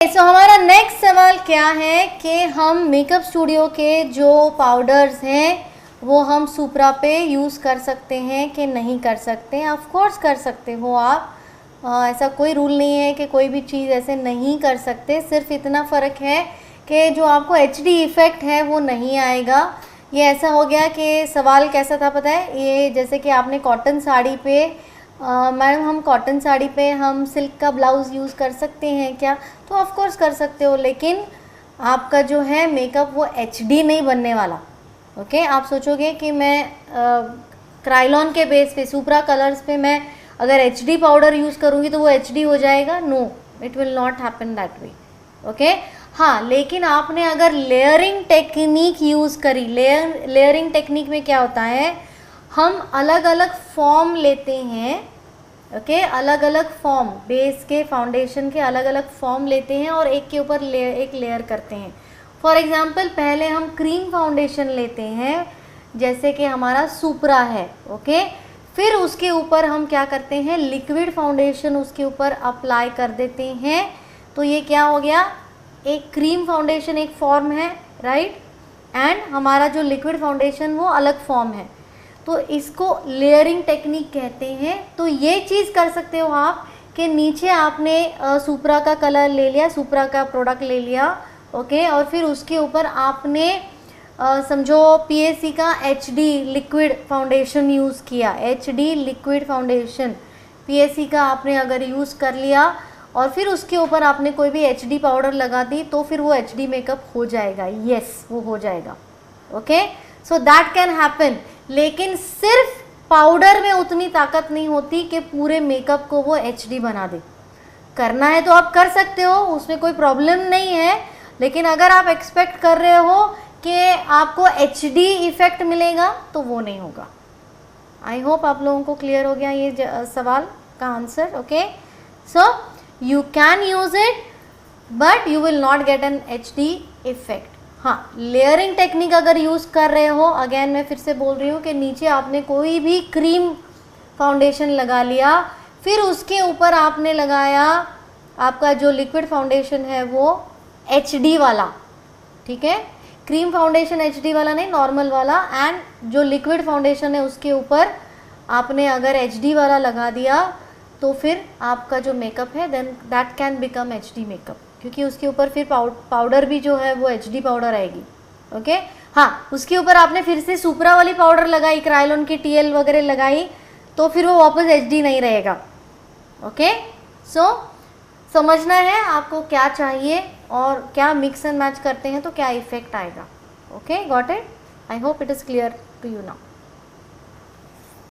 सो हमारा नेक्स्ट सवाल क्या है कि हम मेकअप स्टूडियो के जो पाउडर्स हैं वो हम सुप्रा पे यूज़ कर सकते हैं कि नहीं कर सकते। ऑफ कोर्स कर सकते हो आप, ऐसा कोई रूल नहीं है कि कोई भी चीज़ ऐसे नहीं कर सकते। सिर्फ इतना फ़र्क है कि जो आपको एचडी इफ़ेक्ट है वो नहीं आएगा। ये ऐसा हो गया कि सवाल कैसा था पता है, ये जैसे कि आपने कॉटन साड़ी पे मैडम हम कॉटन साड़ी पे हम सिल्क का ब्लाउज़ यूज़ कर सकते हैं क्या? तो ऑफ कोर्स कर सकते हो, लेकिन आपका जो है मेकअप वो एचडी नहीं बनने वाला। ओके, आप सोचोगे कि मैं क्राइलॉन के बेस पे सुप्रा कलर्स पे मैं अगर एचडी पाउडर यूज़ करूँगी तो वो एचडी हो जाएगा। No, it will not happen that way. Okay, हाँ, लेकिन आपने अगर लेयरिंग टेक्निक यूज़ करी, लेयरिंग टेक्निक में क्या होता है, हम अलग अलग फॉर्म लेते हैं। ओके, अलग अलग फॉर्म, बेस के फाउंडेशन के अलग अलग फॉर्म लेते हैं और एक के ऊपर एक लेयर करते हैं। फॉर एग्जांपल पहले हम क्रीम फाउंडेशन लेते हैं, जैसे कि हमारा सुप्रा है। ओके, फिर उसके ऊपर हम क्या करते हैं, लिक्विड फाउंडेशन उसके ऊपर अप्लाई कर देते हैं। तो ये क्या हो गया, एक क्रीम फाउंडेशन एक फॉर्म है, राइट, एंड हमारा जो लिक्विड फाउंडेशन वो अलग फॉर्म है। तो इसको लेयरिंग टेक्निक कहते हैं। तो ये चीज़ कर सकते हो आप कि नीचे आपने सुप्रा का कलर ले लिया, सुप्रा का प्रोडक्ट ले लिया, ओके, और फिर उसके ऊपर आपने समझो पीएसी का एचडी लिक्विड फाउंडेशन यूज़ किया। एचडी लिक्विड फाउंडेशन पीएसी का आपने अगर यूज़ कर लिया और फिर उसके ऊपर आपने कोई भी एचडी पाउडर लगा दी तो फिर वो एचडी मेकअप हो जाएगा। यस, वो हो जाएगा। Okay, so that can happen, लेकिन सिर्फ पाउडर में उतनी ताकत नहीं होती कि पूरे मेकअप को वो एचडी बना दे। करना है तो आप कर सकते हो, उसमें कोई प्रॉब्लम नहीं है, लेकिन अगर आप एक्सपेक्ट कर रहे हो कि आपको एचडी इफेक्ट मिलेगा तो वो नहीं होगा। आई होप आप लोगों को क्लियर हो गया ये सवाल का answer. Okay, so you can use it but you will not get an HD effect. हाँ, लेयरिंग टेक्निक अगर यूज़ कर रहे हो, अगेन मैं फिर से बोल रही हूँ कि नीचे आपने कोई भी क्रीम फाउंडेशन लगा लिया, फिर उसके ऊपर आपने लगाया आपका जो लिक्विड फाउंडेशन है वो एचडी वाला, ठीक है, क्रीम फाउंडेशन एचडी वाला नहीं, नॉर्मल वाला, एंड जो लिक्विड फाउंडेशन है उसके ऊपर आपने अगर एचडी वाला लगा दिया तो फिर आपका जो मेकअप है then that can become HD makeup, क्योंकि उसके ऊपर फिर पाउडर भी जो है वो एचडी पाउडर आएगी। ओके, हाँ, उसके ऊपर आपने फिर से सुप्रा वाली पाउडर लगाई, क्राइलॉन की टीएल वगैरह लगाई, तो फिर वो वापस एचडी नहीं रहेगा। ओके, सो समझना है आपको क्या चाहिए और क्या मिक्स एंड मैच करते हैं तो क्या इफेक्ट आएगा। Okay, got it? I hope it is clear to you now.